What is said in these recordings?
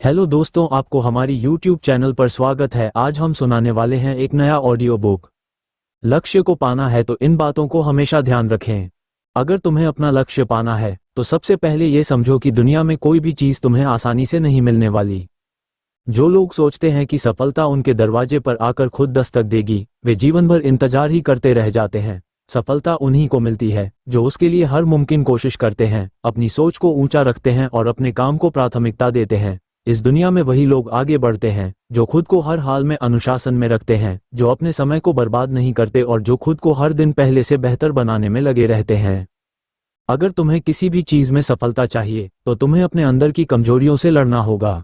Hello दोस्तों, आपको हमारी YouTube चैनल पर स्वागत है। आज हम सुनाने वाले हैं एक नया ऑडियो बुक। लक्ष्य को पाना है तो इन बातों को हमेशा ध्यान रखें। अगर तुम्हें अपना लक्ष्य पाना है तो सबसे पहले ये समझो कि दुनिया में कोई भी चीज़ तुम्हें आसानी से नहीं मिलने वाली। जो लोग सोचते हैं कि सफलता उनके दरवाजे पर आकर खुद दस्तक देगी, वे जीवन भर इंतजार ही करते रह जाते हैं। सफलता उन्हीं को मिलती है जो उसके लिए हर मुमकिन कोशिश करते हैं, अपनी सोच को ऊंचा रखते हैं और अपने काम को प्राथमिकता देते हैं। इस दुनिया में वही लोग आगे बढ़ते हैं जो खुद को हर हाल में अनुशासन में रखते हैं, जो अपने समय को बर्बाद नहीं करते और जो खुद को हर दिन पहले से बेहतर बनाने में लगे रहते हैं। अगर तुम्हें किसी भी चीज़ में सफलता चाहिए तो तुम्हें अपने अंदर की कमजोरियों से लड़ना होगा।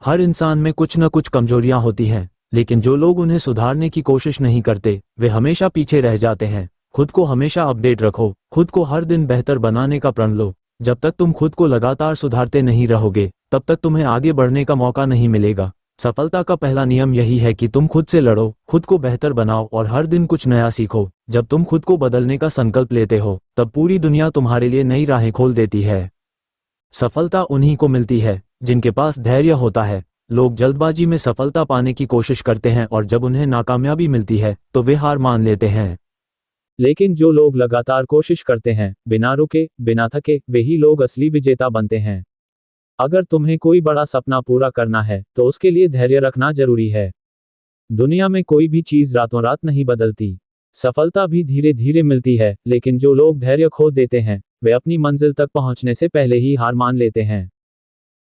हर इंसान में कुछ न कुछ कमजोरियां होती हैं, लेकिन जो लोग उन्हें सुधारने की कोशिश नहीं करते वे हमेशा पीछे रह जाते हैं। खुद को हमेशा अपडेट रखो, खुद को हर दिन बेहतर बनाने का प्रण लो। जब तक तुम खुद को लगातार सुधारते नहीं रहोगे तब तक तुम्हें आगे बढ़ने का मौका नहीं मिलेगा। सफलता का पहला नियम यही है कि तुम खुद से लड़ो, खुद को बेहतर बनाओ और हर दिन कुछ नया सीखो। जब तुम खुद को बदलने का संकल्प लेते हो तब पूरी दुनिया तुम्हारे लिए नई राहें खोल देती है। सफलता उन्हीं को मिलती है जिनके पास धैर्य होता है। लोग जल्दबाजी में सफलता पाने की कोशिश करते हैं और जब उन्हें नाकामयाबी मिलती है तो वे हार मान लेते हैं। लेकिन जो लोग लगातार कोशिश करते हैं, बिना रुके, बिना थके, वही लोग असली विजेता बनते हैं। अगर तुम्हें कोई बड़ा सपना पूरा करना है तो उसके लिए धैर्य रखना जरूरी है। दुनिया में कोई भी चीज रातों रात नहीं बदलती। सफलता भी धीरे धीरे मिलती है, लेकिन जो लोग धैर्य खो देते हैं वे अपनी मंजिल तक पहुंचने से पहले ही हार मान लेते हैं।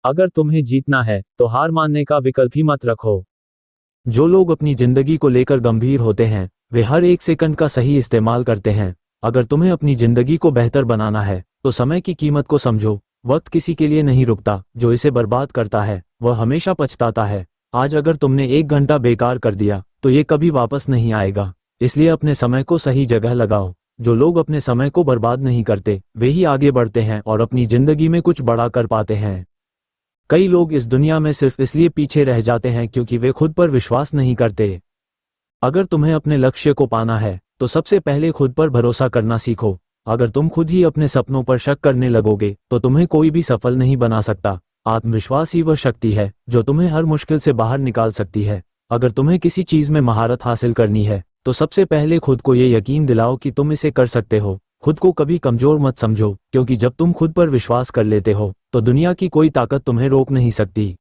अगर तुम्हें जीतना है तो हार मानने का विकल्प ही मत रखो। जो लोग अपनी जिंदगी को लेकर गंभीर होते हैं वे हर एक सेकंड का सही इस्तेमाल करते हैं। अगर तुम्हें अपनी जिंदगी को बेहतर बनाना है तो समय की कीमत को समझो। वक्त किसी के लिए नहीं रुकता, जो इसे बर्बाद करता है वह हमेशा पछताता है। आज अगर तुमने 1 घंटा बेकार कर दिया तो ये कभी वापस नहीं आएगा, इसलिए अपने समय को सही जगह लगाओ। जो लोग अपने समय को बर्बाद नहीं करते वे ही आगे बढ़ते हैं और अपनी जिंदगी में कुछ बड़ा कर पाते हैं। कई लोग इस दुनिया में सिर्फ इसलिए पीछे रह जाते हैं क्योंकि वे खुद पर विश्वास नहीं करते। अगर तुम्हें अपने लक्ष्य को पाना है तो सबसे पहले खुद पर भरोसा करना सीखो। अगर तुम खुद ही अपने सपनों पर शक करने लगोगे तो तुम्हें कोई भी सफल नहीं बना सकता। आत्मविश्वास ही वह शक्ति है जो तुम्हें हर मुश्किल से बाहर निकाल सकती है। अगर तुम्हें किसी चीज में महारत हासिल करनी है तो सबसे पहले खुद को ये यकीन दिलाओ कि तुम इसे कर सकते हो। खुद को कभी कमजोर मत समझो, क्योंकि जब तुम खुद पर विश्वास कर लेते हो तो दुनिया की कोई ताकत तुम्हें रोक नहीं सकती।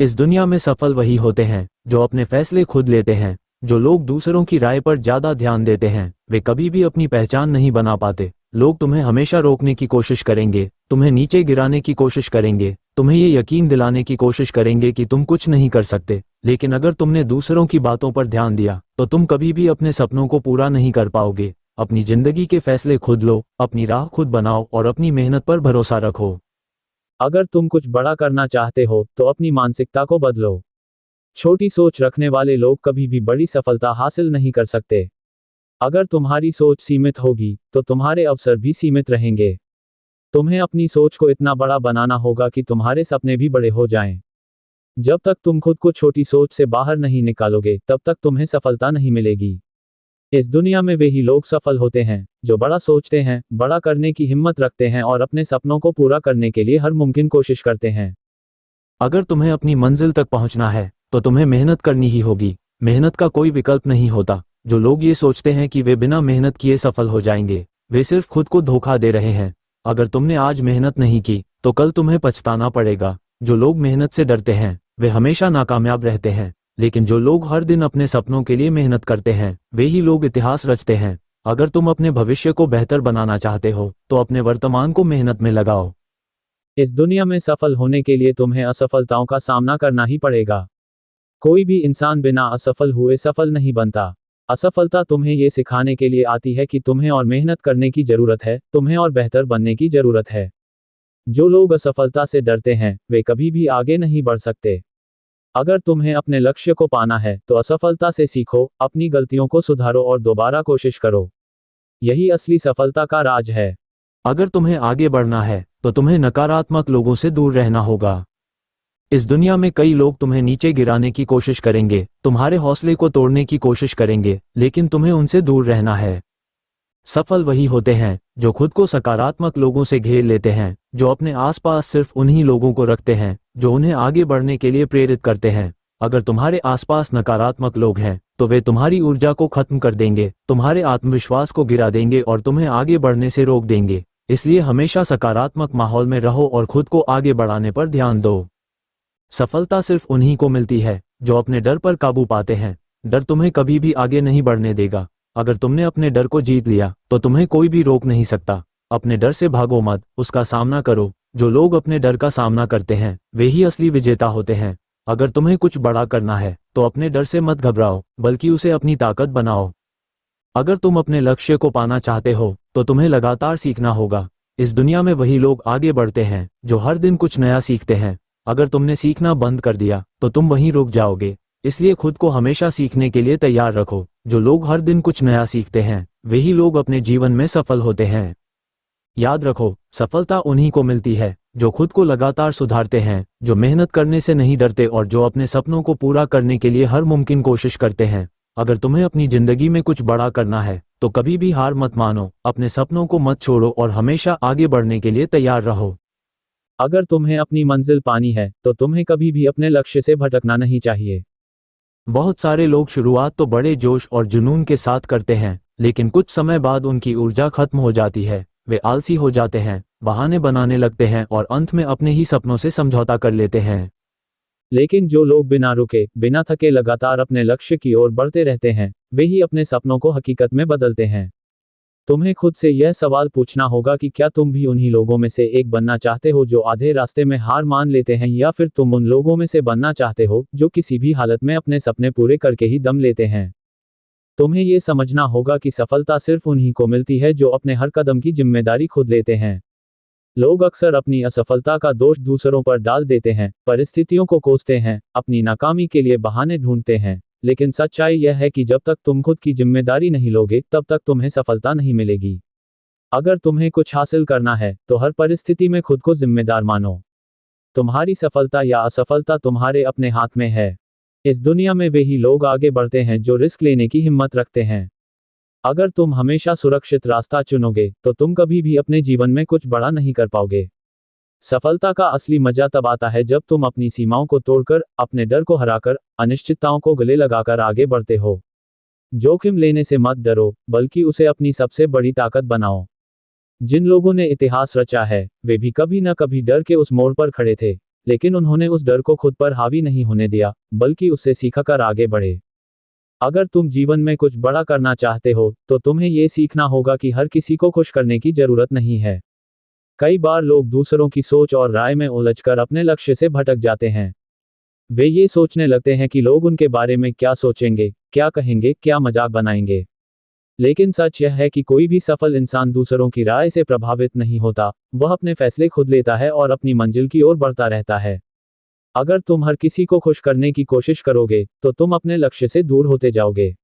इस दुनिया में सफल वही होते हैं जो अपने फैसले खुद लेते हैं। जो लोग दूसरों की राय पर ज्यादा ध्यान देते हैं वे कभी भी अपनी पहचान नहीं बना पाते। लोग तुम्हें हमेशा रोकने की कोशिश करेंगे, तुम्हें नीचे गिराने की कोशिश करेंगे, तुम्हें ये यकीन दिलाने की कोशिश करेंगे कि तुम कुछ नहीं कर सकते। लेकिन अगर तुमने दूसरों की बातों पर ध्यान दिया तो तुम कभी भी अपने सपनों को पूरा नहीं कर पाओगे। अपनी जिंदगी के फैसले खुद लो, अपनी राह खुद बनाओ और अपनी मेहनत पर भरोसा रखो। अगर तुम कुछ बड़ा करना चाहते हो तो अपनी मानसिकता को बदलो। छोटी सोच रखने वाले लोग कभी भी बड़ी सफलता हासिल नहीं कर सकते। अगर तुम्हारी सोच सीमित होगी तो तुम्हारे अवसर भी सीमित रहेंगे। तुम्हें अपनी सोच को इतना बड़ा बनाना होगा कि तुम्हारे सपने भी बड़े हो जाएं। जब तक तुम खुद को छोटी सोच से बाहर नहीं निकालोगे तब तक तुम्हें सफलता नहीं मिलेगी। इस दुनिया में वे ही लोग सफल होते हैं जो बड़ा सोचते हैं, बड़ा करने की हिम्मत रखते हैं और अपने सपनों को पूरा करने के लिए हर मुमकिन कोशिश करते हैं। अगर तुम्हें अपनी मंजिल तक पहुंचना है तो तुम्हें मेहनत करनी ही होगी। मेहनत का कोई विकल्प नहीं होता। जो लोग ये सोचते हैं कि वे बिना मेहनत किए सफल हो जाएंगे वे सिर्फ खुद को धोखा दे रहे हैं। अगर तुमने आज मेहनत नहीं की तो कल तुम्हें पछताना पड़ेगा। जो लोग मेहनत से डरते हैं वे हमेशा नाकामयाब रहते हैं, लेकिन जो लोग हर दिन अपने सपनों के लिए मेहनत करते हैं वे ही लोग इतिहास रचते हैं। अगर तुम अपने भविष्य को बेहतर बनाना चाहते हो तो अपने वर्तमान को मेहनत में लगाओ। इस दुनिया में सफल होने के लिए तुम्हें असफलताओं का सामना करना ही पड़ेगा। कोई भी इंसान बिना असफल हुए सफल नहीं बनता। असफलता तुम्हें ये सिखाने के लिए आती है कि तुम्हें और मेहनत करने की जरूरत है, तुम्हें और बेहतर बनने की जरूरत है। जो लोग असफलता से डरते हैं वे कभी भी आगे नहीं बढ़ सकते। अगर तुम्हें अपने लक्ष्य को पाना है तो असफलता से सीखो, अपनी गलतियों को सुधारो और दोबारा कोशिश करो। यही असली सफलता का राज है। अगर तुम्हें आगे बढ़ना है तो तुम्हें नकारात्मक लोगों से दूर रहना होगा। इस दुनिया में कई लोग तुम्हें नीचे गिराने की कोशिश करेंगे, तुम्हारे हौसले को तोड़ने की कोशिश करेंगे, लेकिन तुम्हें उनसे दूर रहना है। सफल वही होते हैं जो खुद को सकारात्मक लोगों से घेर लेते हैं, जो अपने आसपास सिर्फ उन्हीं लोगों को रखते हैं जो उन्हें आगे बढ़ने के लिए प्रेरित करते हैं। अगर तुम्हारे आसपास नकारात्मक लोग हैं तो वे तुम्हारी ऊर्जा को खत्म कर देंगे, तुम्हारे आत्मविश्वास को गिरा देंगे और तुम्हें आगे बढ़ने से रोक देंगे। इसलिए हमेशा सकारात्मक माहौल में रहो और खुद को आगे बढ़ाने पर ध्यान दो। सफलता सिर्फ उन्हीं को मिलती है जो अपने डर पर काबू पाते हैं। डर तुम्हें कभी भी आगे नहीं बढ़ने देगा। अगर तुमने अपने डर को जीत लिया तो तुम्हें कोई भी रोक नहीं सकता। अपने डर से भागो मत, उसका सामना करो। जो लोग अपने डर का सामना करते हैं वे ही असली विजेता होते हैं। अगर तुम्हें कुछ बड़ा करना है तो अपने डर से मत घबराओ, बल्कि उसे अपनी ताकत बनाओ। अगर तुम अपने लक्ष्य को पाना चाहते हो तो तुम्हें लगातार सीखना होगा। इस दुनिया में वही लोग आगे बढ़ते हैं जो हर दिन कुछ नया सीखते हैं। अगर तुमने सीखना बंद कर दिया तो तुम वहीं रुक जाओगे। इसलिए खुद को हमेशा सीखने के लिए तैयार रखो। जो लोग हर दिन कुछ नया सीखते हैं वही लोग अपने जीवन में सफल होते हैं। याद रखो, सफलता उन्हीं को मिलती है जो खुद को लगातार सुधारते हैं, जो मेहनत करने से नहीं डरते और जो अपने सपनों को पूरा करने के लिए हर मुमकिन कोशिश करते हैं। अगर तुम्हें अपनी जिंदगी में कुछ बड़ा करना है तो कभी भी हार मत मानो, अपने सपनों को मत छोड़ो और हमेशा आगे बढ़ने के लिए तैयार रहो। अगर तुम्हें अपनी मंजिल पानी है तो तुम्हें कभी भी अपने लक्ष्य से भटकना नहीं चाहिए। बहुत सारे लोग शुरुआत तो बड़े जोश और जुनून के साथ करते हैं, लेकिन कुछ समय बाद उनकी ऊर्जा खत्म हो जाती है। वे आलसी हो जाते हैं, बहाने बनाने लगते हैं और अंत में अपने ही सपनों से समझौता कर लेते हैं। लेकिन जो लोग बिना रुके, बिना थके लगातार अपने लक्ष्य की ओर बढ़ते रहते हैं, वे ही अपने सपनों को हकीकत में बदलते हैं। तुम्हें खुद से यह सवाल पूछना होगा कि क्या तुम भी उन्हीं लोगों में से एक बनना चाहते हो जो आधे रास्ते में हार मान लेते हैं, या फिर तुम उन लोगों में से बनना चाहते हो जो किसी भी हालत में अपने सपने पूरे करके ही दम लेते हैं। तुम्हें ये समझना होगा कि सफलता सिर्फ उन्हीं को मिलती है जो अपने हर कदम की जिम्मेदारी खुद लेते हैं। लोग अक्सर अपनी असफलता का दोष दूसरों पर डाल देते हैं, परिस्थितियों को कोसते हैं, अपनी नाकामी के लिए बहाने ढूंढते हैं। लेकिन सच्चाई यह है कि जब तक तुम खुद की जिम्मेदारी नहीं लोगे तब तक तुम्हें सफलता नहीं मिलेगी। अगर तुम्हें कुछ हासिल करना है तो हर परिस्थिति में खुद को जिम्मेदार मानो। तुम्हारी सफलता या असफलता तुम्हारे अपने हाथ में है। इस दुनिया में वे ही लोग आगे बढ़ते हैं जो रिस्क लेने की हिम्मत रखते हैं। अगर तुम हमेशा सुरक्षित रास्ता चुनोगे तो तुम कभी भी अपने जीवन में कुछ बड़ा नहीं कर पाओगे। सफलता का असली मजा तब आता है जब तुम अपनी सीमाओं को तोड़कर, अपने डर को हराकर, अनिश्चितताओं को गले लगाकर आगे बढ़ते हो। जोखिम लेने से मत डरो, बल्कि उसे अपनी सबसे बड़ी ताकत बनाओ। जिन लोगों ने इतिहास रचा है वे भी कभी न कभी डर के उस मोड़ पर खड़े थे, लेकिन उन्होंने उस डर को खुद पर हावी नहीं होने दिया, बल्कि उससे सीखकर आगे बढ़े। अगर तुम जीवन में कुछ बड़ा करना चाहते हो तो तुम्हें ये सीखना होगा कि हर किसी को खुश करने की जरूरत नहीं है। कई बार लोग दूसरों की सोच और राय में उलझकर अपने लक्ष्य से भटक जाते हैं। वे ये सोचने लगते हैं कि लोग उनके बारे में क्या सोचेंगे, क्या कहेंगे, क्या मजाक बनाएंगे। लेकिन सच यह है कि कोई भी सफल इंसान दूसरों की राय से प्रभावित नहीं होता। वह अपने फैसले खुद लेता है और अपनी मंजिल की ओर बढ़ता रहता है। अगर तुम हर किसी को खुश करने की कोशिश करोगे तो तुम अपने लक्ष्य से दूर होते जाओगे।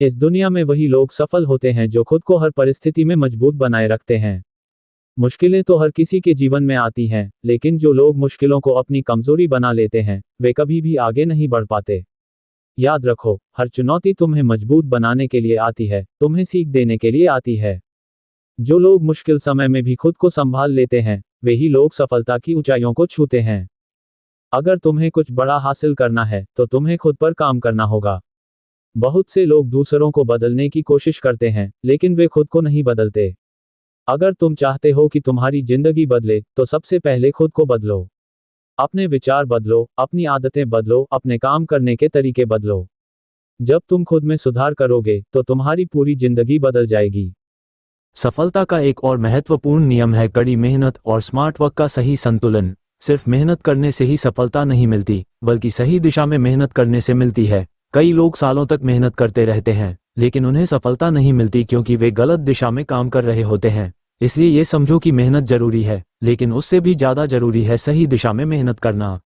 इस दुनिया में वही लोग सफल होते हैं जो खुद को हर परिस्थिति में मजबूत बनाए रखते हैं। मुश्किलें तो हर किसी के जीवन में आती हैं, लेकिन जो लोग मुश्किलों को अपनी कमजोरी बना लेते हैं वे कभी भी आगे नहीं बढ़ पाते। याद रखो, हर चुनौती तुम्हें मजबूत बनाने के लिए आती है, तुम्हें सीख देने के लिए आती है। जो लोग मुश्किल समय में भी खुद को संभाल लेते हैं वे ही लोग सफलता की ऊंचाइयों को छूते हैं। अगर तुम्हें कुछ बड़ा हासिल करना है तो तुम्हें खुद पर काम करना होगा। बहुत से लोग दूसरों को बदलने की कोशिश करते हैं, लेकिन वे खुद को नहीं बदलते। अगर तुम चाहते हो कि तुम्हारी जिंदगी बदले तो सबसे पहले खुद को बदलो। अपने विचार बदलो, अपनी आदतें बदलो, अपने काम करने के तरीके बदलो। जब तुम खुद में सुधार करोगे तो तुम्हारी पूरी जिंदगी बदल जाएगी। सफलता का एक और महत्वपूर्ण नियम है कड़ी मेहनत और स्मार्ट वर्क का सही संतुलन। सिर्फ मेहनत करने से ही सफलता नहीं मिलती, बल्कि सही दिशा में मेहनत करने से मिलती है। कई लोग सालों तक मेहनत करते रहते हैं, लेकिन उन्हें सफलता नहीं मिलती क्योंकि वे गलत दिशा में काम कर रहे होते हैं। इसलिए ये समझो कि मेहनत जरूरी है, लेकिन उससे भी ज्यादा जरूरी है सही दिशा में मेहनत करना।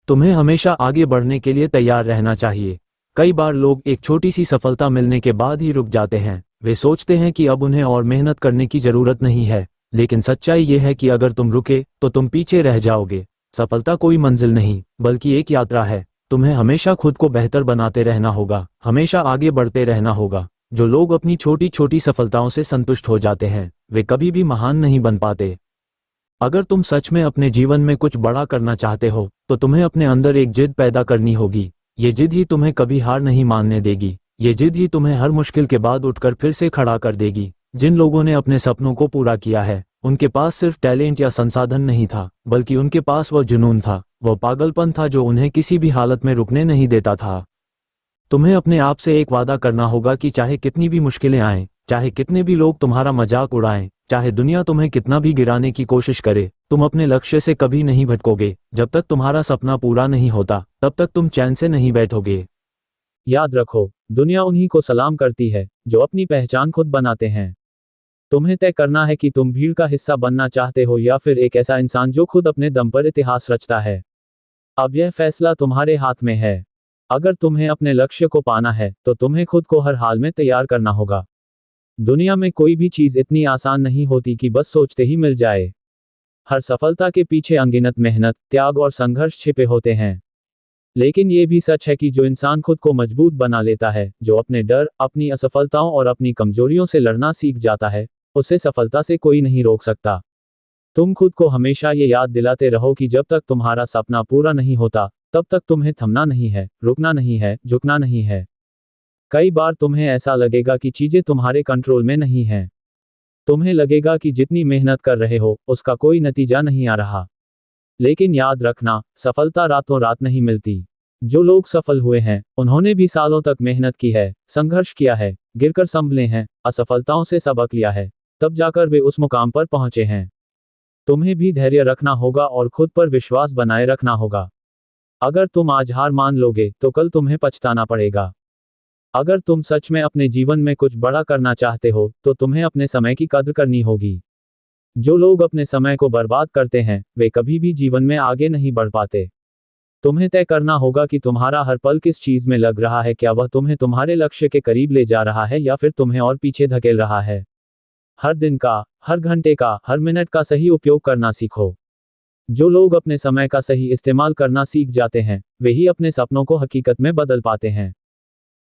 तुम्हें हमेशा आगे बढ़ने के लिए तैयार रहना चाहिए। कई बार लोग एक छोटी सी सफलता मिलने के बाद ही रुक जाते हैं। वे सोचते हैं कि अब उन्हें और मेहनत करने की जरूरत नहीं है, लेकिन सच्चाई ये है कि अगर तुम रुके तो तुम पीछे रह जाओगे। सफलता कोई मंजिल नहीं, बल्कि एक यात्रा है। तुम्हें हमेशा खुद को बेहतर बनाते रहना होगा, हमेशा आगे बढ़ते रहना होगा। जो लोग अपनी छोटी छोटी सफलताओं से संतुष्ट हो जाते हैं वे कभी भी महान नहीं बन पाते। अगर तुम सच में अपने जीवन में कुछ बड़ा करना चाहते हो तो तुम्हें अपने अंदर एक जिद पैदा करनी होगी। ये जिद ही तुम्हें कभी हार नहीं मानने देगी। ये जिद ही तुम्हें हर मुश्किल के बाद उठकर फिर से खड़ा कर देगी। जिन लोगों ने अपने सपनों को पूरा किया है उनके पास सिर्फ टैलेंट या संसाधन नहीं था, बल्कि उनके पास वह जुनून था, वह पागलपन था जो उन्हें किसी भी हालत में रुकने नहीं देता था। तुम्हें अपने आप से एक वादा करना होगा कि चाहे कितनी भी मुश्किलें आएं, चाहे कितने भी लोग तुम्हारा मजाक उड़ाएं, चाहे दुनिया तुम्हें कितना भी गिराने की कोशिश करे, तुम अपने लक्ष्य से कभी नहीं भटकोगे। जब तक तुम्हारा सपना पूरा नहीं होता तब तक तुम चैन से नहीं बैठोगे। याद रखो, दुनिया उन्हीं को सलाम करती है जो अपनी पहचान खुद बनाते हैं। तुम्हें तय करना है कि तुम भीड़ का हिस्सा बनना चाहते हो या फिर एक ऐसा इंसान जो खुद अपने दम पर इतिहास रचता है। अब यह फैसला तुम्हारे हाथ में है। अगर तुम्हें अपने लक्ष्य को पाना है तो तुम्हें खुद को हर हाल में तैयार करना होगा। दुनिया में कोई भी चीज इतनी आसान नहीं होती कि बस सोचते ही मिल जाए। हर सफलता के पीछे अनगिनत मेहनत, त्याग और संघर्ष छिपे होते हैं। लेकिन ये भी सच है कि जो इंसान खुद को मजबूत बना लेता है, जो अपने डर, अपनी असफलताओं और अपनी कमजोरियों से लड़ना सीख जाता है, उसे सफलता से कोई नहीं रोक सकता। तुम खुद को हमेशा ये याद दिलाते रहो कि जब तक तुम्हारा सपना पूरा नहीं होता तब तक तुम्हें थमना नहीं है, रुकना नहीं है, झुकना नहीं है। कई बार तुम्हें ऐसा लगेगा कि चीजें तुम्हारे कंट्रोल में नहीं हैं। तुम्हें लगेगा कि जितनी मेहनत कर रहे हो उसका कोई नतीजा नहीं आ रहा। लेकिन याद रखना, सफलता रातों रात नहीं मिलती। जो लोग सफल हुए हैं उन्होंने भी सालों तक मेहनत की है, संघर्ष किया है, गिरकर संभले हैं, असफलताओं से सबक लिया है, तब जाकर वे उस मुकाम पर पहुंचे हैं। तुम्हें भी धैर्य रखना होगा और खुद पर विश्वास बनाए रखना होगा। अगर तुम आज हार मान लोगे तो कल तुम्हें पछताना पड़ेगा। अगर तुम सच में अपने जीवन में कुछ बड़ा करना चाहते हो तो तुम्हें अपने समय की कद्र करनी होगी। जो लोग अपने समय को बर्बाद करते हैं वे कभी भी जीवन में आगे नहीं बढ़ पाते। तुम्हें तय करना होगा कि तुम्हारा हर पल किस चीज में लग रहा है। क्या वह तुम्हें तुम्हारे लक्ष्य के करीब ले जा रहा है या फिर तुम्हें और पीछे धकेल रहा है। हर दिन का, हर घंटे का, हर मिनट का सही उपयोग करना सीखो। जो लोग अपने समय का सही इस्तेमाल करना सीख जाते हैं वे ही अपने सपनों को हकीकत में बदल पाते हैं।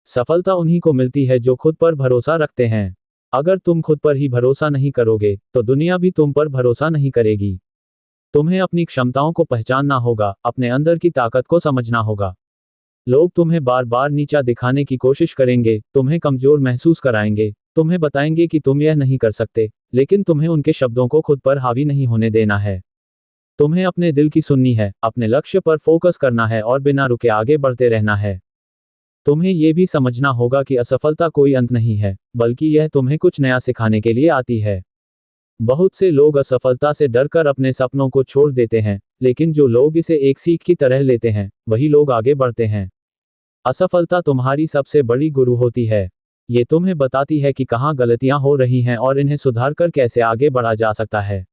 सफलता उन्हीं को मिलती है जो खुद पर भरोसा रखते हैं। अगर तुम खुद पर ही भरोसा नहीं करोगे तो दुनिया भी तुम पर भरोसा नहीं करेगी। तुम्हें अपनी क्षमताओं को पहचानना होगा, अपने अंदर की ताकत को समझना होगा। लोग तुम्हें बार बार नीचा दिखाने की कोशिश करेंगे, तुम्हें कमजोर महसूस कराएंगे, तुम्हें बताएंगे कि तुम यह नहीं कर सकते, लेकिन तुम्हें उनके शब्दों को खुद पर हावी नहीं होने देना है। तुम्हें अपने दिल की सुननी है, अपने लक्ष्य पर फोकस करना है और बिना रुके आगे बढ़ते रहना है। तुम्हें यह भी समझना होगा कि असफलता कोई अंत नहीं है, बल्कि यह तुम्हें कुछ नया सिखाने के लिए आती है। बहुत से लोग असफलता से डरकर अपने सपनों को छोड़ देते हैं, लेकिन जो लोग इसे एक सीख की तरह लेते हैं वही लोग आगे बढ़ते हैं। असफलता तुम्हारी सबसे बड़ी गुरु होती है। ये तुम्हें बताती है कि कहाँ गलतियां हो रही हैं और इन्हें सुधार कर कैसे आगे बढ़ा जा सकता है।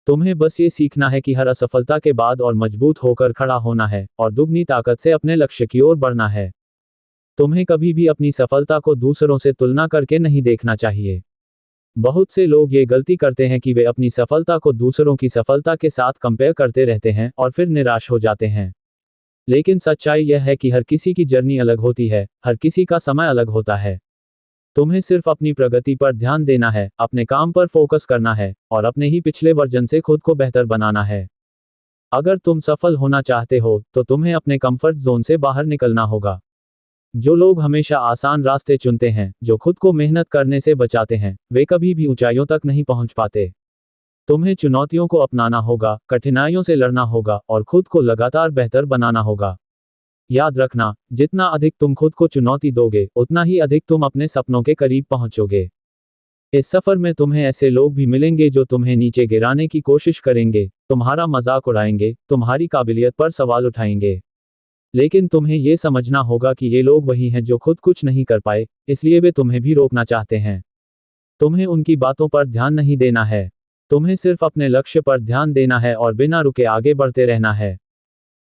तुम्हें बस ये सीखना है कि हर असफलता के बाद और मजबूत होकर खड़ा होना है और दुगनी ताकत से अपने लक्ष्य की ओर बढ़ना है। तुम्हें कभी भी अपनी सफलता को दूसरों से तुलना करके नहीं देखना चाहिए। बहुत से लोग ये गलती करते हैं कि वे अपनी सफलता को दूसरों की सफलता के साथ कंपेयर करते रहते हैं और फिर निराश हो जाते हैं। लेकिन सच्चाई यह है कि हर किसी की जर्नी अलग होती है, हर किसी का समय अलग होता है। तुम्हें सिर्फ अपनी प्रगति पर ध्यान देना है, अपने काम पर फोकस करना है और अपने ही पिछले वर्जन से खुद को बेहतर बनाना है। अगर तुम सफल होना चाहते हो तो तुम्हें अपने कंफर्ट जोन से बाहर निकलना होगा। जो लोग हमेशा आसान रास्ते चुनते हैं, जो खुद को मेहनत करने से बचाते हैं, वे कभी भी ऊंचाइयों तक नहीं पहुंच पाते। तुम्हें चुनौतियों को अपनाना होगा, कठिनाइयों से लड़ना होगा और खुद को लगातार बेहतर बनाना होगा। याद रखना, जितना अधिक तुम खुद को चुनौती दोगे उतना ही अधिक तुम अपने सपनों के करीब पहुंचोगे। इस सफर में तुम्हें ऐसे लोग भी मिलेंगे जो तुम्हें नीचे गिराने की कोशिश करेंगे, तुम्हारा मजाक उड़ाएंगे, तुम्हारी काबिलियत पर सवाल उठाएंगे। लेकिन तुम्हें ये समझना होगा कि ये लोग वही हैं जो खुद कुछ नहीं कर पाए, इसलिए वे तुम्हें भी रोकना चाहते हैं। तुम्हें उनकी बातों पर ध्यान नहीं देना है। तुम्हें सिर्फ अपने लक्ष्य पर ध्यान देना है और बिना रुके आगे बढ़ते रहना है।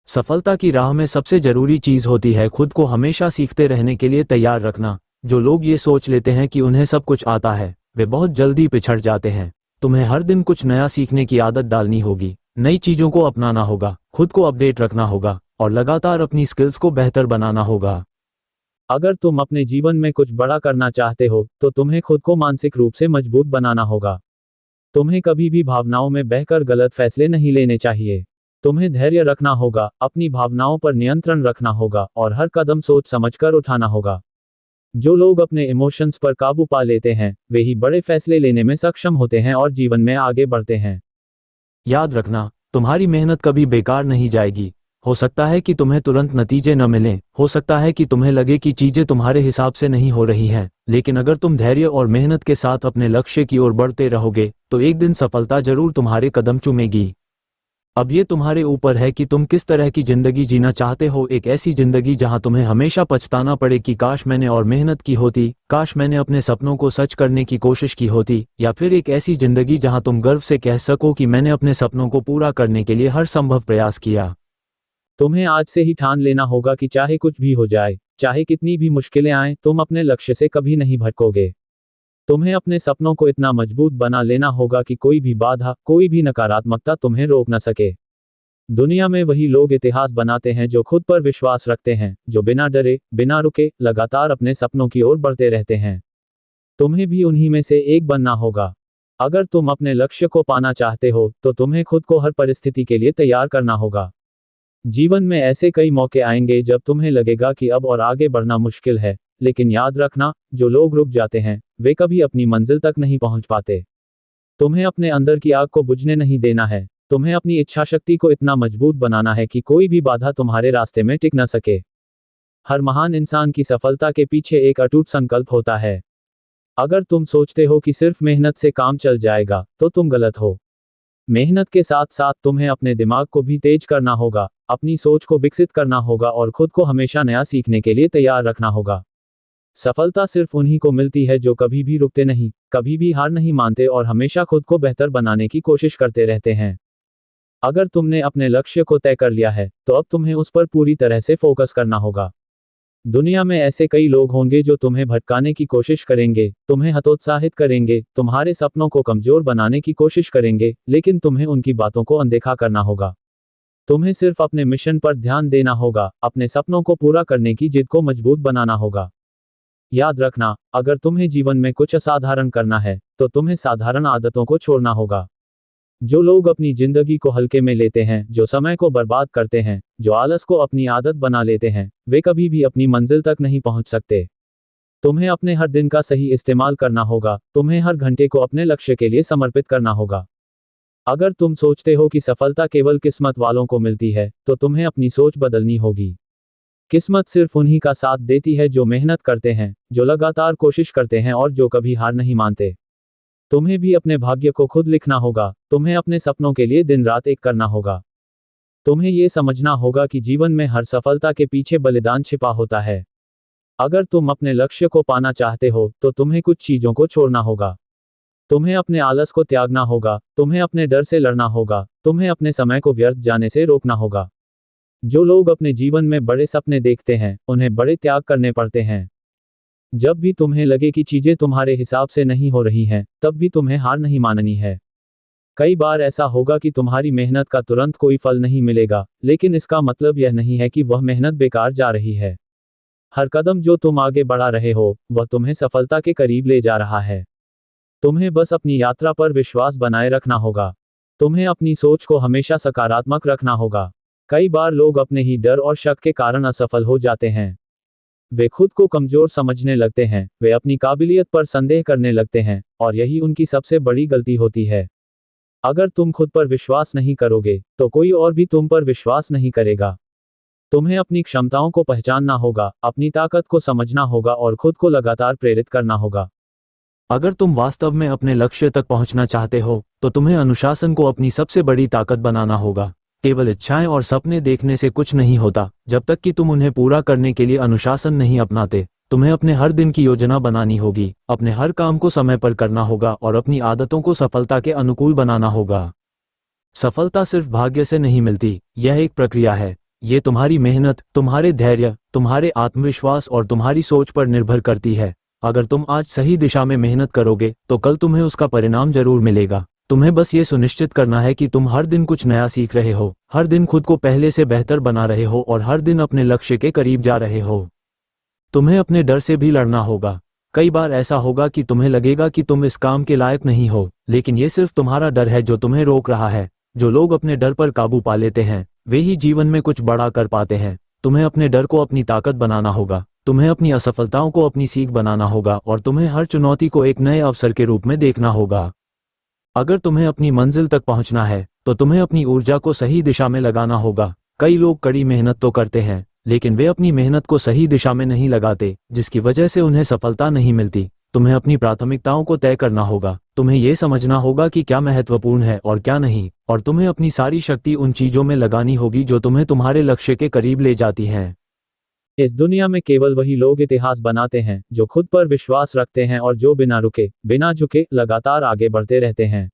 सफलता की राह में सबसे जरूरी चीज होती है खुद को हमेशा सीखते रहने के लिए तैयार रखना। जो लोग ये सोच लेते हैं कि उन्हें सब कुछ आता है वे बहुत जल्दी पिछड़ जाते हैं। तुम्हें हर दिन कुछ नया सीखने की आदत डालनी होगी, नई चीजों को अपनाना होगा, खुद को अपडेट रखना होगा और लगातार अपनी स्किल्स को बेहतर बनाना होगा। अगर तुम अपने जीवन में कुछ बड़ा करना चाहते हो तो तुम्हें खुद को मानसिक रूप से मजबूत बनाना होगा। तुम्हें कभी भी भावनाओं में बहकर गलत फैसले नहीं लेने चाहिए। तुम्हें धैर्य रखना होगा, अपनी भावनाओं पर नियंत्रण रखना होगा और हर कदम सोच समझकर उठाना होगा। जो लोग अपने इमोशंस पर काबू पा लेते हैं वे ही बड़े फैसले लेने में सक्षम होते हैं और जीवन में आगे बढ़ते हैं। याद रखना, तुम्हारी मेहनत कभी बेकार नहीं जाएगी। हो सकता है कि तुम्हें तुरंत नतीजे न मिलें, हो सकता है कि तुम्हें लगे कि चीजें तुम्हारे हिसाब से नहीं हो रही हैं, लेकिन अगर तुम धैर्य और मेहनत के साथ अपने लक्ष्य की ओर बढ़ते रहोगे तो एक दिन सफलता जरूर तुम्हारे कदम चूमेगी। अब ये तुम्हारे ऊपर है कि तुम किस तरह की जिंदगी जीना चाहते हो। एक ऐसी जिंदगी जहां तुम्हें हमेशा पछताना पड़े कि काश मैंने और मेहनत की होती, काश मैंने अपने सपनों को सच करने की कोशिश की होती, या फिर एक ऐसी जिंदगी जहां तुम गर्व से कह सको कि मैंने अपने सपनों को पूरा करने के लिए हर संभव प्रयास किया। तुम्हें आज से ही ठान लेना होगा कि चाहे कुछ भी हो जाए, चाहे कितनी भी मुश्किलें आएं, तुम अपने लक्ष्य से कभी नहीं भटकोगे। तुम्हें अपने सपनों को इतना मजबूत बना लेना होगा कि कोई भी बाधा, कोई भी नकारात्मकता तुम्हें रोक न सके। दुनिया में वही लोग इतिहास बनाते हैं जो खुद पर विश्वास रखते हैं, जो बिना डरे, बिना रुके, लगातार अपने सपनों की ओर बढ़ते रहते हैं। तुम्हें भी उन्हीं में से एक बनना होगा। अगर तुम अपने लक्ष्य को पाना चाहते हो तो तुम्हें खुद को हर परिस्थिति के लिए तैयार करना होगा। जीवन में ऐसे कई मौके आएंगे जब तुम्हें लगेगा कि अब और आगे बढ़ना मुश्किल है, लेकिन याद रखना, जो लोग रुक जाते हैं वे कभी अपनी मंजिल तक नहीं पहुंच पाते। तुम्हें अपने अंदर की आग को बुझने नहीं देना है। तुम्हें अपनी इच्छाशक्ति को इतना मजबूत बनाना है कि कोई भी बाधा तुम्हारे रास्ते में टिक न सके। हर महान इंसान की सफलता के पीछे एक अटूट संकल्प होता है। अगर तुम सोचते हो कि सिर्फ मेहनत से काम चल जाएगा तो तुम गलत हो। मेहनत के साथ साथ तुम्हें अपने दिमाग को भी तेज करना होगा, अपनी सोच को विकसित करना होगा और खुद को हमेशा नया सीखने के लिए तैयार रखना होगा। सफलता सिर्फ उन्हीं को मिलती है जो कभी भी रुकते नहीं, कभी भी हार नहीं मानते और हमेशा खुद को बेहतर बनाने की कोशिश करते रहते हैं। अगर तुमने अपने लक्ष्य को तय कर लिया है तो अब तुम्हें उस पर पूरी तरह से फोकस करना होगा। दुनिया में ऐसे कई लोग होंगे जो तुम्हें भटकाने की कोशिश करेंगे, तुम्हें हतोत्साहित करेंगे, तुम्हारे सपनों को कमजोर बनाने की कोशिश करेंगे, लेकिन तुम्हें उनकी बातों को अनदेखा करना होगा। तुम्हें सिर्फ अपने मिशन पर ध्यान देना होगा, अपने सपनों को पूरा करने की जिद को मजबूत बनाना होगा। याद रखना, अगर तुम्हें जीवन में कुछ असाधारण करना है तो तुम्हें साधारण आदतों को छोड़ना होगा। जो लोग अपनी जिंदगी को हल्के में लेते हैं, जो समय को बर्बाद करते हैं, जो आलस को अपनी आदत बना लेते हैं, वे कभी भी अपनी मंजिल तक नहीं पहुंच सकते। तुम्हें अपने हर दिन का सही इस्तेमाल करना होगा, तुम्हें हर घंटे को अपने लक्ष्य के लिए समर्पित करना होगा। अगर तुम सोचते हो कि सफलता केवल किस्मत वालों को मिलती है तो तुम्हें अपनी सोच बदलनी होगी। किस्मत सिर्फ उन्हीं का साथ देती है जो मेहनत करते हैं, जो लगातार कोशिश करते हैं और जो कभी हार नहीं मानते। तुम्हें भी अपने भाग्य को खुद लिखना होगा, तुम्हें अपने सपनों के लिए दिन रात एक करना होगा। तुम्हें ये समझना होगा कि जीवन में हर सफलता के पीछे बलिदान छिपा होता है। अगर तुम अपने लक्ष्य को पाना चाहते हो तो तुम्हें कुछ चीजों को छोड़ना होगा। तुम्हें अपने आलस को त्यागना होगा, तुम्हें अपने डर से लड़ना होगा, तुम्हें अपने समय को व्यर्थ जाने से रोकना होगा। जो लोग अपने जीवन में बड़े सपने देखते हैं उन्हें बड़े त्याग करने पड़ते हैं। जब भी तुम्हें लगे कि चीजें तुम्हारे हिसाब से नहीं हो रही हैं, तब भी तुम्हें हार नहीं माननी है। कई बार ऐसा होगा कि तुम्हारी मेहनत का तुरंत कोई फल नहीं मिलेगा, लेकिन इसका मतलब यह नहीं है कि वह मेहनत बेकार जा रही है। हर कदम जो तुम आगे बढ़ा रहे हो वह तुम्हें सफलता के करीब ले जा रहा है। तुम्हें बस अपनी यात्रा पर विश्वास बनाए रखना होगा। तुम्हें अपनी सोच को हमेशा सकारात्मक रखना होगा। कई बार लोग अपने ही डर और शक के कारण असफल हो जाते हैं। वे खुद को कमजोर समझने लगते हैं, वे अपनी काबिलियत पर संदेह करने लगते हैं, और यही उनकी सबसे बड़ी गलती होती है। अगर तुम खुद पर विश्वास नहीं करोगे तो कोई और भी तुम पर विश्वास नहीं करेगा। तुम्हें अपनी क्षमताओं को पहचानना होगा, अपनी ताकत को समझना होगा और खुद को लगातार प्रेरित करना होगा। अगर तुम वास्तव में अपने लक्ष्य तक पहुंचना चाहते हो तो तुम्हें अनुशासन को अपनी सबसे बड़ी ताकत बनाना होगा। केवल इच्छाएं और सपने देखने से कुछ नहीं होता जब तक कि तुम उन्हें पूरा करने के लिए अनुशासन नहीं अपनाते। तुम्हें अपने हर दिन की योजना बनानी होगी, अपने हर काम को समय पर करना होगा और अपनी आदतों को सफलता के अनुकूल बनाना होगा। सफलता सिर्फ भाग्य से नहीं मिलती, यह एक प्रक्रिया है। ये तुम्हारी मेहनत, तुम्हारे धैर्य, तुम्हारे आत्मविश्वास और तुम्हारी सोच पर निर्भर करती है। अगर तुम आज सही दिशा में मेहनत करोगे तो कल तुम्हें उसका परिणाम जरूर मिलेगा। तुम्हें बस ये सुनिश्चित करना है कि तुम हर दिन कुछ नया सीख रहे हो, हर दिन खुद को पहले से बेहतर बना रहे हो और हर दिन अपने लक्ष्य के करीब जा रहे हो। तुम्हें अपने डर से भी लड़ना होगा। कई बार ऐसा होगा कि तुम्हें लगेगा कि तुम इस काम के लायक नहीं हो, लेकिन ये सिर्फ तुम्हारा डर है जो तुम्हें रोक रहा है। जो लोग अपने डर पर काबू पा लेते हैं वे ही जीवन में कुछ बड़ा कर पाते हैं। तुम्हें अपने डर को अपनी ताकत बनाना होगा, तुम्हें अपनी असफलताओं को अपनी सीख बनाना होगा और तुम्हें हर चुनौती को एक नए अवसर के रूप में देखना होगा। अगर तुम्हें अपनी मंजिल तक पहुंचना है तो तुम्हें अपनी ऊर्जा को सही दिशा में लगाना होगा। कई लोग कड़ी मेहनत तो करते हैं लेकिन वे अपनी मेहनत को सही दिशा में नहीं लगाते, जिसकी वजह से उन्हें सफलता नहीं मिलती। तुम्हें अपनी प्राथमिकताओं को तय करना होगा, तुम्हें यह समझना होगा कि क्या महत्वपूर्ण है और क्या नहीं, और तुम्हें अपनी सारी शक्ति उन चीजों में लगानी होगी जो तुम्हें तुम्हारे लक्ष्य के करीब ले जाती हैं। इस दुनिया में केवल वही लोग इतिहास बनाते हैं जो खुद पर विश्वास रखते हैं और जो बिना रुके बिना झुके लगातार आगे बढ़ते रहते हैं।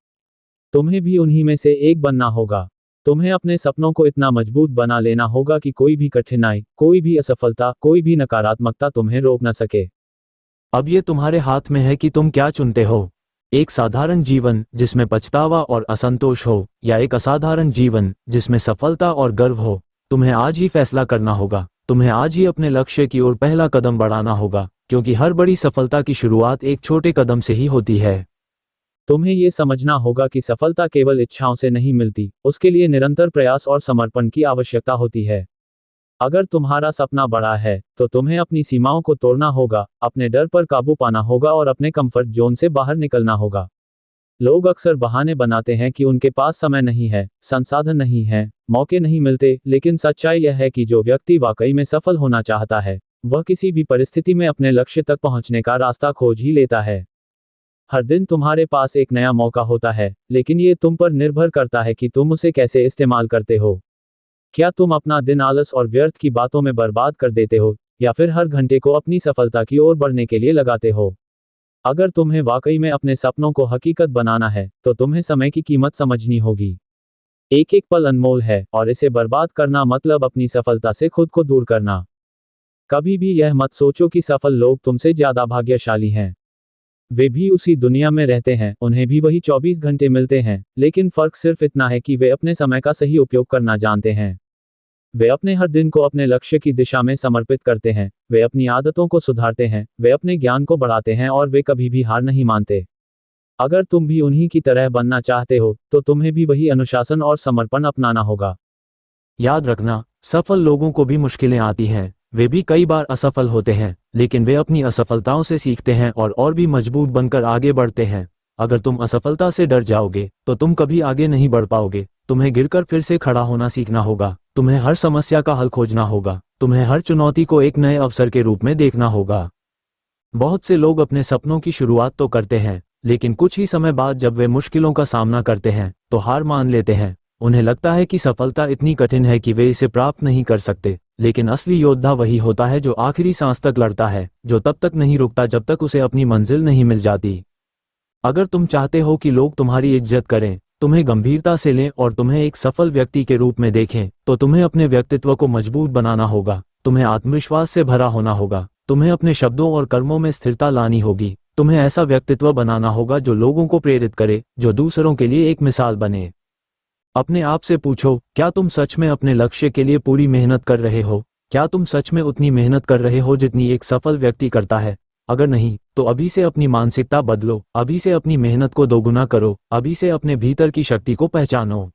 तुम्हें भी उन्हीं में से एक बनना होगा। तुम्हें अपने सपनों को इतना मजबूत बना लेना होगा कि कोई भी कठिनाई, कोई भी असफलता, कोई भी नकारात्मकता तुम्हें रोक न सके। अब ये तुम्हारे हाथ में है कि तुम क्या चुनते हो, एक साधारण जीवन जिसमें पछतावा और असंतोष हो, या एक असाधारण जीवन जिसमें सफलता और गर्व हो। तुम्हें आज ही फैसला करना होगा, तुम्हें आज ही अपने लक्ष्य की ओर पहला कदम बढ़ाना होगा, क्योंकि हर बड़ी सफलता की शुरुआत एक छोटे कदम से ही होती है। तुम्हें ये समझना होगा कि सफलता केवल इच्छाओं से नहीं मिलती, उसके लिए निरंतर प्रयास और समर्पण की आवश्यकता होती है। अगर तुम्हारा सपना बड़ा है तो तुम्हें अपनी सीमाओं को तोड़ना होगा, अपने डर पर काबू पाना होगा और अपने कंफर्ट जोन से बाहर निकलना होगा। लोग अक्सर बहाने बनाते हैं कि उनके पास समय नहीं है, संसाधन नहीं है, मौके नहीं मिलते, लेकिन सच्चाई यह है कि जो व्यक्ति वाकई में सफल होना चाहता है वह किसी भी परिस्थिति में अपने लक्ष्य तक पहुंचने का रास्ता खोज ही लेता है। हर दिन तुम्हारे पास एक नया मौका होता है, लेकिन ये तुम पर निर्भर करता है कि तुम उसे कैसे इस्तेमाल करते हो। क्या तुम अपना दिन आलस और व्यर्थ की बातों में बर्बाद कर देते हो, या फिर हर घंटे को अपनी सफलता की ओर बढ़ने के लिए लगाते हो? अगर तुम्हें वाकई में अपने सपनों को हकीकत बनाना है तो तुम्हें समय की कीमत समझनी होगी। एक एक पल अनमोल है और इसे बर्बाद करना मतलब अपनी सफलता से खुद को दूर करना। कभी भी यह मत सोचो कि सफल लोग तुमसे ज्यादा भाग्यशाली हैं। वे भी उसी दुनिया में रहते हैं, उन्हें भी वही 24 घंटे मिलते हैं, लेकिन फर्क सिर्फ इतना है कि वे अपने समय का सही उपयोग करना जानते हैं। वे अपने हर दिन को अपने लक्ष्य की दिशा में समर्पित करते हैं, वे अपनी आदतों को सुधारते हैं, वे अपने ज्ञान को बढ़ाते हैं और वे कभी भी हार नहीं मानते। अगर तुम भी उन्हीं की तरह बनना चाहते हो तो तुम्हें भी वही अनुशासन और समर्पण अपनाना होगा। याद रखना, सफल लोगों को भी मुश्किलें आती हैं, वे भी कई बार असफल होते हैं, लेकिन वे अपनी असफलताओं से सीखते हैं और भी मजबूत बनकर आगे बढ़ते हैं। अगर तुम असफलता से डर जाओगे तो तुम कभी आगे नहीं बढ़ पाओगे। तुम्हें गिरकर फिर से खड़ा होना सीखना होगा, तुम्हें हर समस्या का हल खोजना होगा, तुम्हें हर चुनौती को एक नए अवसर के रूप में देखना होगा। बहुत से लोग अपने सपनों की शुरुआत तो करते हैं, लेकिन कुछ ही समय बाद जब वे मुश्किलों का सामना करते हैं तो हार मान लेते हैं। उन्हें लगता है कि सफलता इतनी कठिन है कि वे इसे प्राप्त नहीं कर सकते, लेकिन असली योद्धा वही होता है जो आखिरी सांस तक लड़ता है, जो तब तक नहीं रुकता जब तक उसे अपनी मंजिल नहीं मिल जाती। अगर तुम चाहते हो कि लोग तुम्हारी इज्जत करें, तुम्हें गंभीरता से लें और तुम्हें एक सफल व्यक्ति के रूप में देखें, तो तुम्हें अपने व्यक्तित्व को मजबूत बनाना होगा, तुम्हें आत्मविश्वास से भरा होना होगा, तुम्हें अपने शब्दों और कर्मों में स्थिरता लानी होगी, तुम्हें ऐसा व्यक्तित्व बनाना होगा जो लोगों को प्रेरित करे, जो दूसरों के लिए एक मिसाल बने। अपने आप से पूछो, क्या तुम सच में अपने लक्ष्य के लिए पूरी मेहनत कर रहे हो? क्या तुम सच में उतनी मेहनत कर रहे हो जितनी एक सफल व्यक्ति करता है? अगर नहीं, तो अभी से अपनी मानसिकता बदलो, अभी से अपनी मेहनत को दोगुना करो, अभी से अपने भीतर की शक्ति को पहचानो।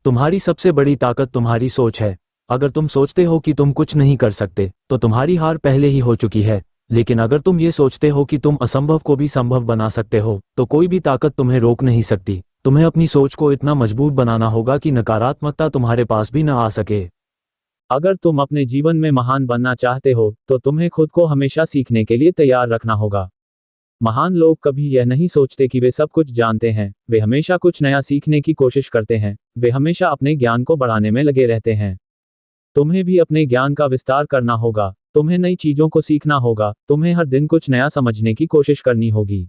तुम्हारी सबसे बड़ी ताकत तुम्हारी सोच है। अगर तुम सोचते हो कि तुम कुछ नहीं कर सकते, तो तुम्हारी हार पहले ही हो चुकी है। लेकिन अगर तुम ये सोचते हो कि तुम असंभव को भी संभव बना सकते हो, तो कोई भी ताकत तुम्हें रोक नहीं सकती। तुम्हें अपनी सोच को इतना मजबूत बनाना होगा कि नकारात्मकता तुम्हारे पास भी न आ सके। अगर तुम अपने जीवन में महान बनना चाहते हो तो तुम्हें खुद को हमेशा सीखने के लिए तैयार रखना होगा। महान लोग कभी यह नहीं सोचते कि वे सब कुछ जानते हैं, वे हमेशा कुछ नया सीखने की कोशिश करते हैं, वे हमेशा अपने ज्ञान को बढ़ाने में लगे रहते हैं। तुम्हें भी अपने ज्ञान का विस्तार करना होगा, तुम्हें नई चीजों को सीखना होगा, तुम्हें हर दिन कुछ नया समझने की कोशिश करनी होगी।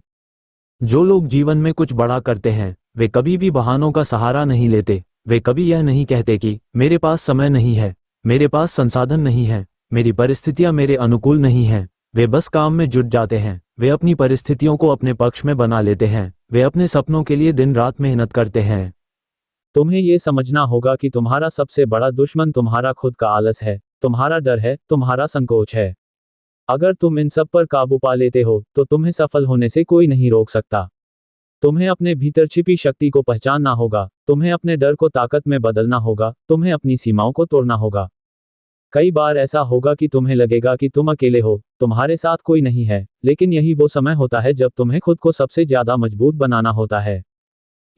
जो लोग जीवन में कुछ बड़ा करते हैं वे कभी भी बहानों का सहारा नहीं लेते। वे कभी यह नहीं कहते कि मेरे पास समय नहीं है, मेरे पास संसाधन नहीं है, मेरी परिस्थितियां मेरे अनुकूल नहीं हैं। वे बस काम में जुट जाते हैं, वे अपनी परिस्थितियों को अपने पक्ष में बना लेते हैं, वे अपने सपनों के लिए दिन रात मेहनत करते हैं। तुम्हें ये समझना होगा कि तुम्हारा सबसे बड़ा दुश्मन तुम्हारा खुद का आलस है, तुम्हारा डर है, तुम्हारा संकोच है। अगर तुम इन सब पर काबू पा लेते हो तो तुम्हें सफल होने से कोई नहीं रोक सकता। तुम्हें अपने भीतर छिपी शक्ति को पहचानना होगा, तुम्हें अपने डर को ताकत में बदलना होगा, तुम्हें अपनी सीमाओं को तोड़ना होगा। कई बार ऐसा होगा कि तुम्हें लगेगा कि तुम अकेले हो, तुम्हारे साथ कोई नहीं है, लेकिन यही वो समय होता है जब तुम्हें खुद को सबसे ज्यादा मजबूत बनाना होता है।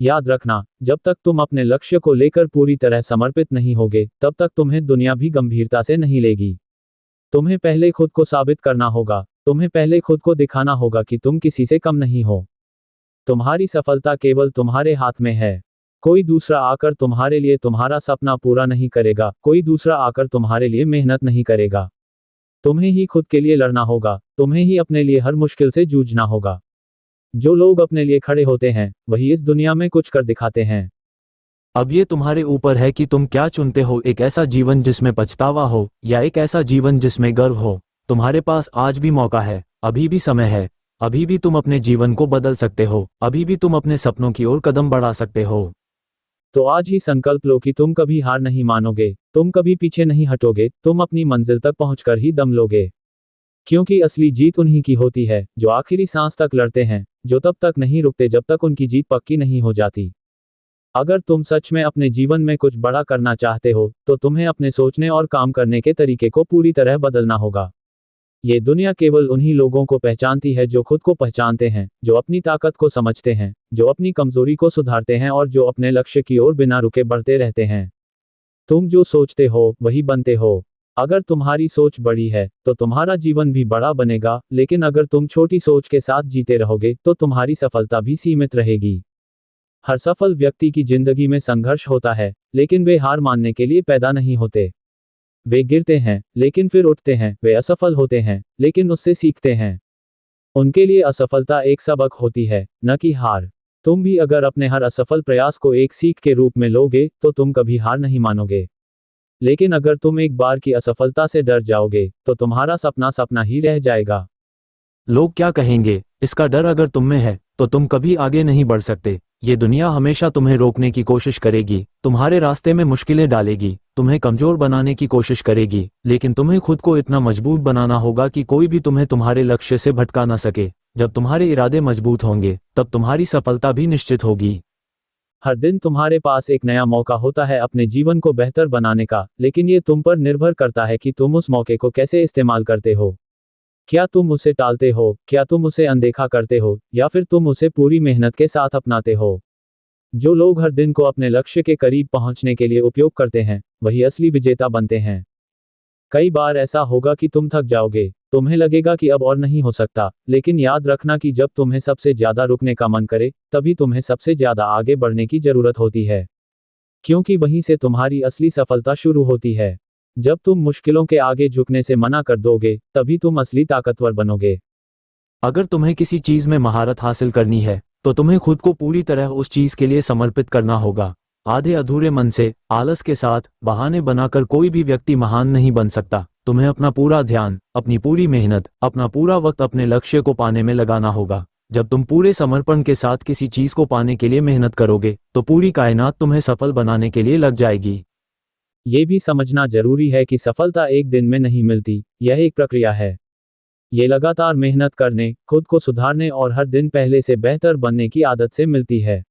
याद रखना, जब तक तुम अपने लक्ष्य को लेकर पूरी तरह समर्पित नहीं होगे, तब तक तुम्हें दुनिया भी गंभीरता से नहीं लेगी। तुम्हें पहले खुद को साबित करना होगा, तुम्हें पहले खुद को दिखाना होगा कि तुम किसी से कम नहीं हो। तुम्हारी सफलता केवल तुम्हारे हाथ में है। कोई दूसरा आकर तुम्हारे लिए तुम्हारा सपना पूरा नहीं करेगा, कोई दूसरा आकर तुम्हारे लिए मेहनत नहीं करेगा। तुम्हें ही खुद के लिए लड़ना होगा, तुम्हें ही अपने लिए हर मुश्किल से जूझना होगा। जो लोग अपने लिए खड़े होते हैं, वही इस दुनिया में कुछ कर दिखाते हैं। अब ये तुम्हारे ऊपर है कि तुम क्या चुनते हो, एक ऐसा जीवन जिसमें पछतावा हो या एक ऐसा जीवन जिसमें गर्व हो। तुम्हारे पास आज भी मौका है, अभी भी समय है, अभी भी तुम अपने जीवन को बदल सकते हो, अभी भी तुम अपने सपनों की ओर कदम बढ़ा सकते हो। तो आज ही संकल्प लो कि तुम कभी हार नहीं मानोगे, तुम कभी पीछे नहीं हटोगे, तुम अपनी मंजिल तक पहुंचकर ही दम लोगे। क्योंकि असली जीत उन्हीं की होती है जो आखिरी सांस तक लड़ते हैं, जो तब तक नहीं रुकते जब तक उनकी जीत पक्की नहीं हो जाती। अगर तुम सच में अपने जीवन में कुछ बड़ा करना चाहते हो, तो तुम्हें अपने सोचने और काम करने के तरीके को पूरी तरह बदलना होगा। ये दुनिया केवल उन्हीं लोगों को पहचानती है जो खुद को पहचानते हैं, जो अपनी ताकत को समझते हैं, जो अपनी कमजोरी को सुधारते हैं और जो अपने लक्ष्य की ओर बिना रुके बढ़ते रहते हैं। तुम जो सोचते हो वही बनते हो। अगर तुम्हारी सोच बड़ी है तो तुम्हारा जीवन भी बड़ा बनेगा, लेकिन अगर तुम छोटी सोच के साथ जीते रहोगे तो तुम्हारी सफलता भी सीमित रहेगी। हर सफल व्यक्ति की जिंदगी में संघर्ष होता है, लेकिन वे हार मानने के लिए पैदा नहीं होते। वे गिरते हैं, लेकिन फिर उठते हैं, वे असफल होते हैं, लेकिन उससे सीखते हैं। उनके लिए असफलता एक सबक होती है, न कि हार। तुम भी अगर अपने हर असफल प्रयास को एक सीख के रूप में लोगे, तो तुम कभी हार नहीं मानोगे। लेकिन अगर तुम एक बार की असफलता से डर जाओगे, तो तुम्हारा सपना सपना ही रह जाएगा। लोग क्या कहेंगे, इसका डर अगर तुम में है, तो तुम कभी आगे नहीं बढ़ सकते। ये दुनिया हमेशा तुम्हें रोकने की कोशिश करेगी, तुम्हारे रास्ते में मुश्किलें डालेगी, तुम्हें कमजोर बनाने की कोशिश करेगी, लेकिन तुम्हें खुद को इतना मजबूत बनाना होगा कि कोई भी तुम्हें तुम्हारे लक्ष्य से भटका ना सके। जब तुम्हारे इरादे मजबूत होंगे, तब तुम्हारी सफलता भी निश्चित होगी। हर दिन तुम्हारे पास एक नया मौका होता है अपने जीवन को बेहतर बनाने का, लेकिन ये तुम पर निर्भर करता है कि तुम उस मौके को कैसे इस्तेमाल करते हो। क्या तुम उसे टालते हो, क्या तुम उसे अनदेखा करते हो, या फिर तुम उसे पूरी मेहनत के साथ अपनाते हो। जो लोग हर दिन को अपने लक्ष्य के करीब पहुंचने के लिए उपयोग करते हैं, वही असली विजेता बनते हैं। कई बार ऐसा होगा कि तुम थक जाओगे, तुम्हें लगेगा कि अब और नहीं हो सकता, लेकिन याद रखना कि जब तुम्हें सबसे ज्यादा रुकने का मन करे, तभी तुम्हें सबसे ज्यादा आगे बढ़ने की जरूरत होती है। क्योंकि वहीं से तुम्हारी असली सफलता शुरू होती है। जब तुम मुश्किलों के आगे झुकने से मना कर दोगे, तभी तुम असली ताकतवर बनोगे। अगर तुम्हें किसी चीज में महारत हासिल करनी है, तो तुम्हें खुद को पूरी तरह उस चीज के लिए समर्पित करना होगा। आधे अधूरे मन से, आलस के साथ, बहाने बनाकर कोई भी व्यक्ति महान नहीं बन सकता। तुम्हें अपना पूरा ध्यान, अपनी पूरी मेहनत, अपना पूरा वक्त अपने लक्ष्य को पाने में लगाना होगा। जब तुम पूरे समर्पण के साथ किसी चीज को पाने के लिए मेहनत करोगे, तो पूरी कायनात तुम्हें सफल बनाने के लिए लग जाएगी। ये भी समझना जरूरी है कि सफलता एक दिन में नहीं मिलती, यह एक प्रक्रिया है। ये लगातार मेहनत करने, खुद को सुधारने और हर दिन पहले से बेहतर बनने की आदत से मिलती है।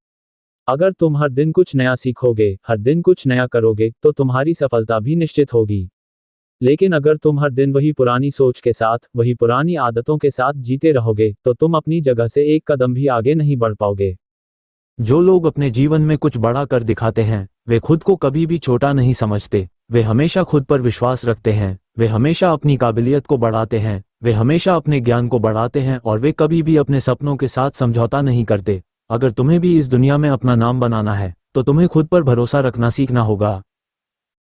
अगर तुम हर दिन कुछ नया सीखोगे, हर दिन कुछ नया करोगे, तो तुम्हारी सफलता भी निश्चित होगी। लेकिन अगर तुम हर दिन वही पुरानी सोच के साथ, वही पुरानी आदतों के साथ जीते रहोगे, तो तुम अपनी जगह से एक कदम भी आगे नहीं बढ़ पाओगे। जो लोग अपने जीवन में कुछ बड़ा कर दिखाते हैं, वे खुद को कभी भी छोटा नहीं समझते। वे हमेशा खुद पर विश्वास रखते हैं, वे हमेशा अपनी काबिलियत को बढ़ाते हैं, वे हमेशा अपने ज्ञान को बढ़ाते हैं और वे कभी भी अपने सपनों के साथ समझौता नहीं करते। अगर तुम्हें भी इस दुनिया में अपना नाम बनाना है, तो तुम्हें खुद पर भरोसा रखना सीखना होगा।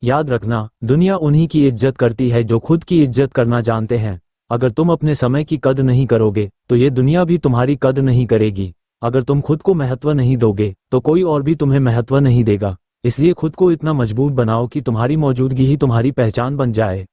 याद रखना, दुनिया उन्हीं की इज्जत करती है जो खुद की इज्जत करना जानते हैं। अगर तुम अपने समय की कद्र नहीं करोगे, तो ये दुनिया भी तुम्हारी कद्र नहीं करेगी। अगर तुम खुद को महत्व नहीं दोगे, तो कोई और भी तुम्हें महत्व नहीं देगा। इसलिए खुद को इतना मजबूत बनाओ कि तुम्हारी मौजूदगी ही तुम्हारी पहचान बन जाए।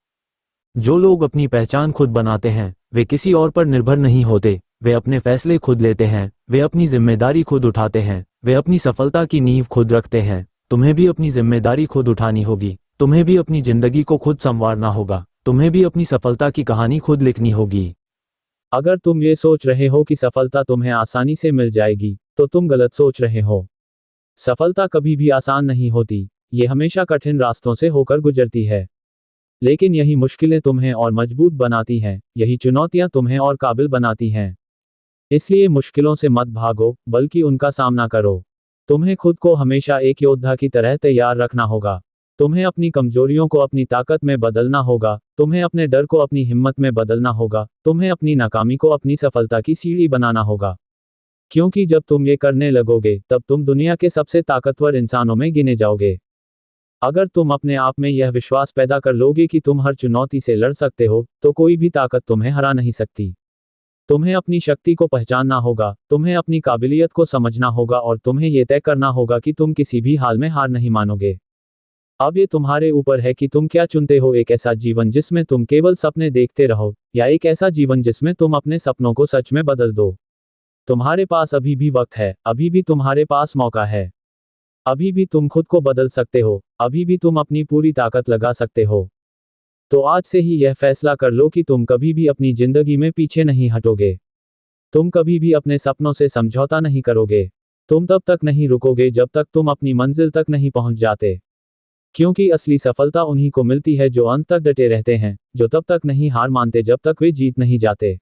जो लोग अपनी पहचान खुद बनाते हैं, वे किसी और पर निर्भर नहीं होते। वे अपने फैसले खुद लेते हैं, वे अपनी जिम्मेदारी खुद उठाते हैं, वे अपनी सफलता की नींव खुद रखते हैं। तुम्हें भी अपनी जिम्मेदारी खुद उठानी होगी, तुम्हें भी अपनी जिंदगी को खुद संवारना होगा। तुम्हें भी अपनी सफलता की कहानी खुद लिखनी होगी। अगर तुम ये सोच रहे हो कि सफलता तुम्हें आसानी से मिल जाएगी, तो तुम गलत सोच रहे हो। सफलता कभी भी आसान नहीं होती, ये हमेशा कठिन रास्तों से होकर गुजरती है। लेकिन यही मुश्किलें तुम्हें और मजबूत बनाती हैं, यही चुनौतियां तुम्हें और काबिल बनाती हैं। इसलिए मुश्किलों से मत भागो, बल्कि उनका सामना करो। तुम्हें खुद को हमेशा एक योद्धा की तरह तैयार रखना होगा। तुम्हें अपनी कमजोरियों को अपनी ताकत में बदलना होगा, तुम्हें अपने डर को अपनी हिम्मत में बदलना होगा, तुम्हें अपनी नाकामी को अपनी सफलता की सीढ़ी बनाना होगा। क्योंकि जब तुम ये करने लगोगे, तब तुम दुनिया के सबसे ताकतवर इंसानों में गिने जाओगे। अगर तुम अपने आप में यह विश्वास पैदा कर लोगे कि तुम हर चुनौती से लड़ सकते हो, तो कोई भी ताकत तुम्हें हरा नहीं सकती। तुम्हें अपनी शक्ति को पहचानना होगा, तुम्हें अपनी काबिलियत को समझना होगा और तुम्हें यह तय करना होगा कि तुम किसी भी हाल में हार नहीं मानोगे। अब ये तुम्हारे ऊपर है कि तुम क्या चुनते हो, एक ऐसा जीवन जिसमें तुम केवल सपने देखते रहो, या एक ऐसा जीवन जिसमें तुम अपने सपनों को सच में बदल दो। तुम्हारे पास अभी भी वक्त है, अभी भी तुम्हारे पास मौका है। अभी भी तुम खुद को बदल सकते हो, अभी भी तुम अपनी पूरी ताकत लगा सकते हो। तो आज से ही यह फैसला कर लो कि तुम कभी भी अपनी जिंदगी में पीछे नहीं हटोगे। तुम कभी भी अपने सपनों से समझौता नहीं करोगे। तुम तब तक नहीं रुकोगे जब तक तुम अपनी मंजिल तक नहीं पहुंच जाते। क्योंकि असली सफलता उन्हीं को मिलती है जो अंत तक डटे रहते हैं, जो तब तक नहीं हार मानते जब तक वे जीत नहीं जाते।